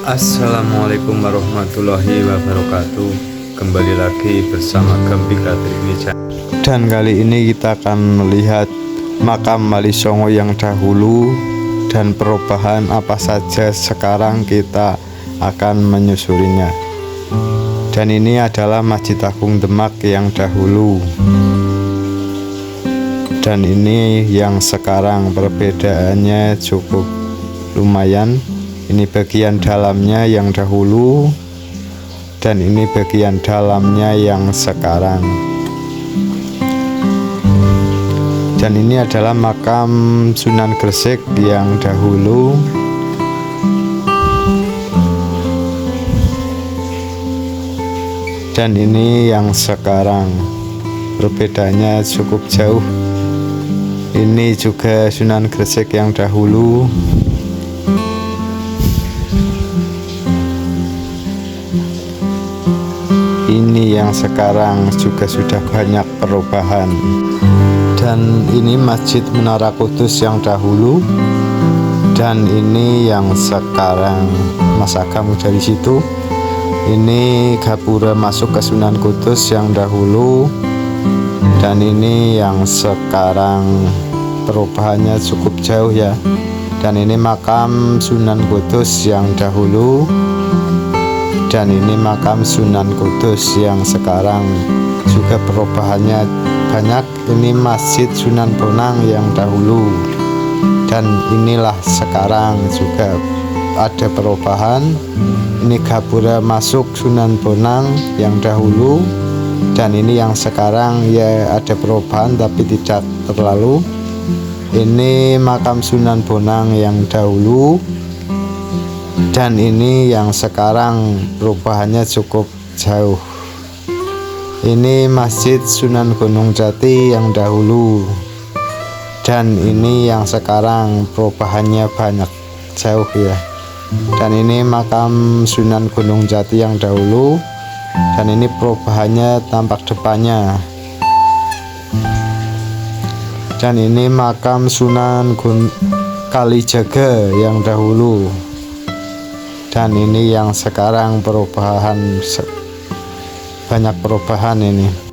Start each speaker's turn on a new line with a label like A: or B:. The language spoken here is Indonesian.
A: Assalamualaikum warahmatullahi wabarakatuh. Kembali lagi bersama Gembika Trimijan. Dan kali ini kita akan melihat makam Wali Songo yang dahulu dan perubahan apa saja sekarang kita akan menyusurinya. Dan ini adalah Masjid Agung Demak yang dahulu. Dan ini yang sekarang perbedaannya cukup lumayan. Ini bagian dalamnya yang dahulu dan ini bagian dalamnya yang sekarang. Dan ini adalah makam Sunan Gresik yang dahulu. Dan ini yang sekarang. Perbedaannya cukup jauh. Ini juga Sunan Gresik yang dahulu. Ini yang sekarang juga sudah banyak perubahan. Dan ini Masjid Menara Kudus yang dahulu. Dan ini yang sekarang. Mas Agam dari situ. Ini gapura masuk ke Sunan Kudus yang dahulu. Dan ini yang sekarang. Perubahannya cukup jauh ya. Dan ini makam Sunan Kudus yang dahulu. Dan ini makam Sunan Kudus yang sekarang juga perubahannya banyak. Ini Masjid Sunan Bonang yang dahulu. Dan inilah sekarang juga ada perubahan. Ini gapura masuk Sunan Bonang yang dahulu. Dan ini yang sekarang ya ada perubahan tapi tidak terlalu. Ini makam Sunan Bonang yang dahulu. Dan ini yang sekarang perubahannya cukup jauh. Ini Masjid Sunan Gunung Jati yang dahulu. Dan ini yang sekarang perubahannya banyak jauh ya. Dan ini makam Sunan Gunung Jati yang dahulu. Dan ini perubahannya tampak depannya. Dan ini makam Sunan Kalijaga yang dahulu. Dan ini yang sekarang perubahan, banyak perubahan ini.